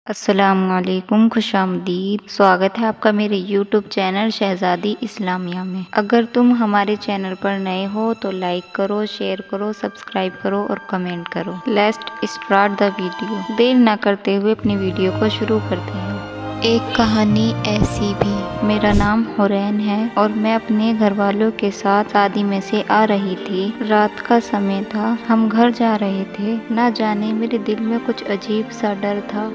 السلام علیکم، خوش آمدید۔ سواگت ہے آپ کا میرے یوٹیوب چینل شہزادی اسلامیہ میں۔ اگر تم ہمارے چینل پر نئے ہو تو لائک کرو، شیئر کرو، سبسکرائب کرو اور کمنٹ کرو۔ Let's start the video. دیر نہ کرتے ہوئے اپنی ویڈیو کو شروع کرتے ہیں۔ ایک کہانی ایسی بھی۔ میرا نام حورین ہے اور میں اپنے گھر والوں کے ساتھ شادی میں سے آ رہی تھی۔ رات کا سمے تھا، ہم گھر جا رہے تھے۔ نہ جانے میرے دل میں کچھ عجیب سا ڈر تھا۔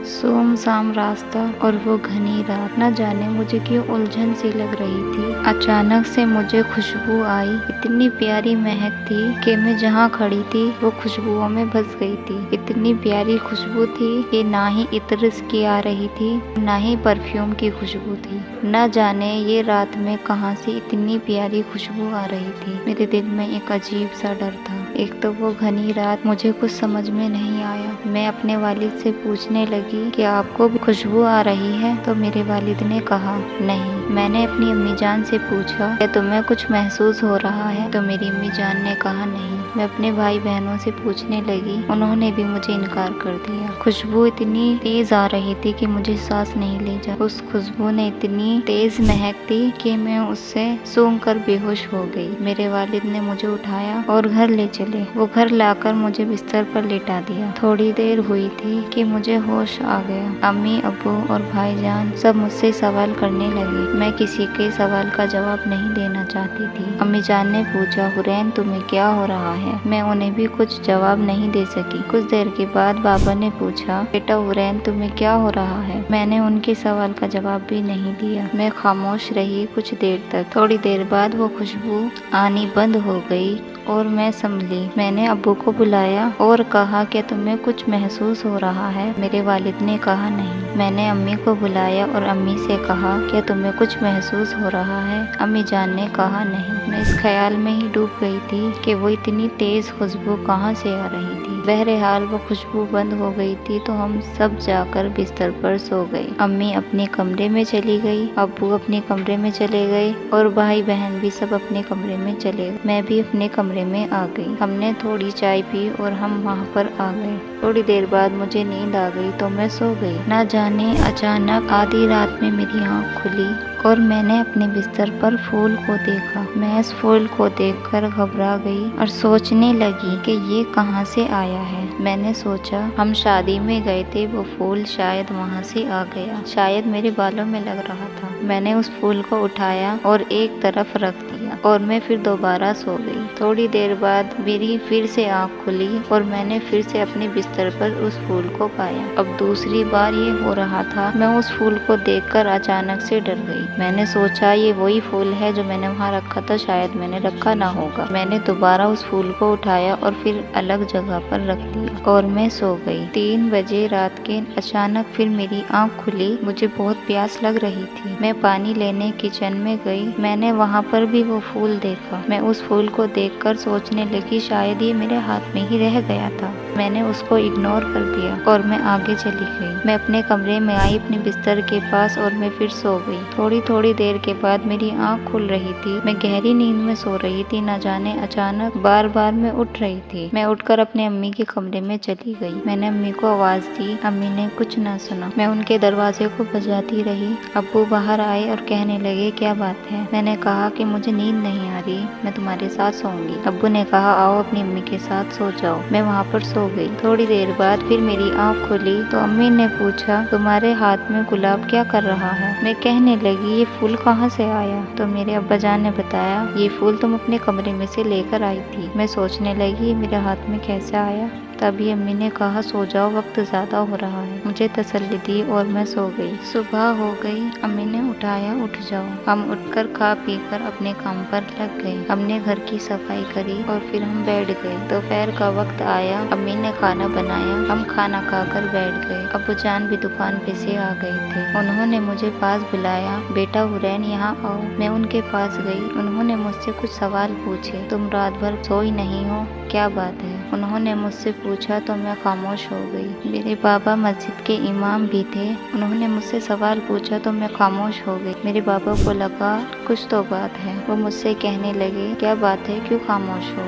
سام راستہ اور وہ گھنی رات، نہ جانے مجھے کیوں الجھن سی لگ رہی تھی۔ اچانک سے مجھے خوشبو آئی، اتنی پیاری مہک تھی کہ میں جہاں کھڑی تھی وہ خوشبوؤں میں بس گئی تھی۔ اتنی پیاری خوشبو تھی کہ نہ ہی عطر کی آ رہی تھی نہ ہی پرفیوم کی خوشبو تھی۔ نہ جانے یہ رات میں کہاں سے اتنی پیاری خوشبو آ رہی تھی۔ میرے دل میں ایک عجیب سا ڈر تھا۔ ایک تو وہ گھنی رات، مجھے کچھ سمجھ میں نہیں آیا۔ میں اپنے والد سے پوچھنے لگی کہ آپ کو بھی خوشبو آ رہی ہے تو میرے والد نے کہا نہیں۔ میں نے اپنی امی جان سے پوچھا کہ تمہیں کچھ محسوس ہو رہا ہے تو میری امی جان نے کہا نہیں۔ میں اپنے بھائی بہنوں سے پوچھنے لگی، انہوں نے بھی مجھے انکار کر دیا۔ خوشبو اتنی تیز آ رہی تھی کہ مجھے سانس نہیں لے جا۔ اس خوشبو نے اتنی تیز مہک تھی کہ میں اس سے سونگھ کر بے ہوش ہو گئی۔ میرے والد نے مجھے اٹھایا اور گھر لے چلے۔ وہ گھر لا کر مجھے بستر پر لٹا دیا۔ تھوڑی دیر ہوئی تھی کہ مجھے ہوش آ گیا۔ امی، ابو اور بھائی جان سب مجھ سے سوال کرنے لگے۔ میں کسی کے سوال کا جواب نہیں دینا چاہتی تھی۔ امی جان نے پوچھا، حورین تمہیں کیا ہو رہا ہے؟ میں انہیں بھی کچھ جواب نہیں دے سکی۔ کچھ دیر کے بعد بابا نے پوچھا، بیٹا حورین تمہیں کیا ہو رہا ہے؟ میں نے ان کے سوال کا جواب بھی نہیں دیا۔ میں خاموش رہی کچھ دیر تک۔ تھوڑی دیر بعد وہ خوشبو آنی بند ہو گئی اور میں سنبھلی۔ میں نے ابو کو بلایا اور کہا کہ تمہیں کچھ محسوس ہو رہا ہے؟ میرے والد نے کہا نہیں۔ میں نے امی کو بلایا اور امی سے کہا کہ تمہیں کچھ محسوس ہو رہا ہے؟ امی جان نے کہا نہیں۔ میں اس خیال میں ہی ڈوب گئی تھی کہ وہ اتنی تیز خوشبو کہاں سے آ رہی تھی۔ بہرحال وہ خوشبو بند ہو گئی تھی تو ہم سب جا کر بستر پر سو گئے۔ امی اپنے کمرے میں چلی گئی، ابو اپنے کمرے میں چلے گئے اور بھائی بہن بھی سب اپنے کمرے میں چلے گئے۔ میں بھی اپنے کمرے میں آ گئی۔ ہم نے تھوڑی چائے پی اور ہم وہاں پر آ گئے۔ تھوڑی دیر بعد مجھے نیند آ گئی تو میں سو گئی۔ نہ جانے اچانک آدھی رات میں میری آنکھ کھلی اور میں نے اپنے بستر پر پھول کو دیکھا۔ میں اس پھول کو دیکھ کر گھبرا گئی اور سوچنے لگی کہ یہ کہاں سے آیا ہے۔ میں نے سوچا ہم شادی میں گئے تھے، وہ پھول شاید وہاں سے آ گیا، شاید میرے بالوں میں لگ رہا تھا۔ میں نے اس پھول کو اٹھایا اور ایک طرف رکھ دیا اور میں پھر دوبارہ سو گئی۔ تھوڑی دیر بعد میری پھر سے آنکھ کھلی اور میں نے پھر سے اپنے بستر پر اس پھول کو پایا۔ اب دوسری بار یہ ہو رہا تھا۔ میں اس پھول کو دیکھ کر اچانک سے ڈر گئی۔ میں نے سوچا یہ وہی پھول ہے جو میں نے وہاں رکھا تھا، شاید میں نے رکھا نہ ہوگا۔ میں نے دوبارہ اس پھول کو اٹھایا اور پھر الگ جگہ پر رکھ دیا اور میں سو گئی۔ 3 بجے رات کے اچانک پھر میری آنکھ کھلی۔ مجھے بہت پیاس لگ رہی تھی۔ میں پانی لینے کچن میں گئی۔ میں نے وہاں پر بھی وہ پھول دیکھا۔ میں اس پھول کو دیکھ کر سوچنے لگی شاید یہ میرے ہاتھ میں ہی رہ گیا تھا۔ میں نے اس کو اگنور کر دیا اور میں آگے چلی گئی۔ میں اپنے کمرے میں آئی اپنے بستر کے پاس اور میں پھر سو گئی۔ تھوڑی دیر کے بعد میری آنکھ کھل رہی تھی۔ میں گہری نیند میں سو رہی تھی، نہ جانے اچانک بار بار میں اٹھ رہی تھی۔ میں اٹھ کر اپنے امی کے کمرے میں چلی گئی۔ میں نے امی کو آواز دی، امی نے کچھ نہ سنا۔ میں ان کے دروازے کو بجاتی رہی۔ ابو باہر آئے اور کہنے لگے کیا بات ہے؟ میں نے کہا کہ مجھے نیند نہیں آ رہی، میں تمہارے ساتھ سوؤں گی۔ ابو نے کہا آؤ اپنی امی کے ساتھ سو جاؤ۔ میں وہاں پر سو گئی۔ تھوڑی دیر بعد پھر میری آنکھ کھلی تو امی نے پوچھا تمہارے ہاتھ میں گلاب کیا کر رہا ہے؟ میں کہنے لگی یہ پھول کہاں سے آیا؟ تو میرے ابا جان نے بتایا یہ پھول تم اپنے کمرے میں سے لے کر آئی تھی۔ میں سوچنے لگی یہ میرے ہاتھ میں کیسے آیا؟ تبھی امی نے کہا سو جاؤ، وقت زیادہ ہو رہا ہے۔ مجھے تسلی دی اور میں سو گئی۔ صبح ہو گئی، امی نے اٹھایا اٹھ جاؤ۔ ہم اٹھ کر کھا پی کر اپنے کام پر لگ گئے۔ ہم نے گھر کی صفائی کری اور پھر ہم بیٹھ گئے۔ دوپہر کا وقت آیا، امی نے کھانا بنایا، ہم کھانا کھا کر بیٹھ گئے۔ ابو جان بھی دکان پہ سے آ گئے تھے۔ انہوں نے مجھے پاس بلایا، بیٹا حورین یہاں آؤ۔ میں ان کے پاس گئی۔ انہوں نے مجھ سے کچھ سوال پوچھے، تم رات بھر سوئی نہیں ہو، کیا بات ہے؟ انہوں نے مجھ سے پوچھا تو میں خاموش ہو گئی۔ میرے بابا مسجد کے امام بھی تھے۔ انہوں نے مجھ سے سوال پوچھا تو میں خاموش ہو گئی۔ میرے بابا کو لگا کچھ تو بات ہے۔ وہ مجھ سے کہنے لگے کیا بات ہے، کیوں خاموش ہو؟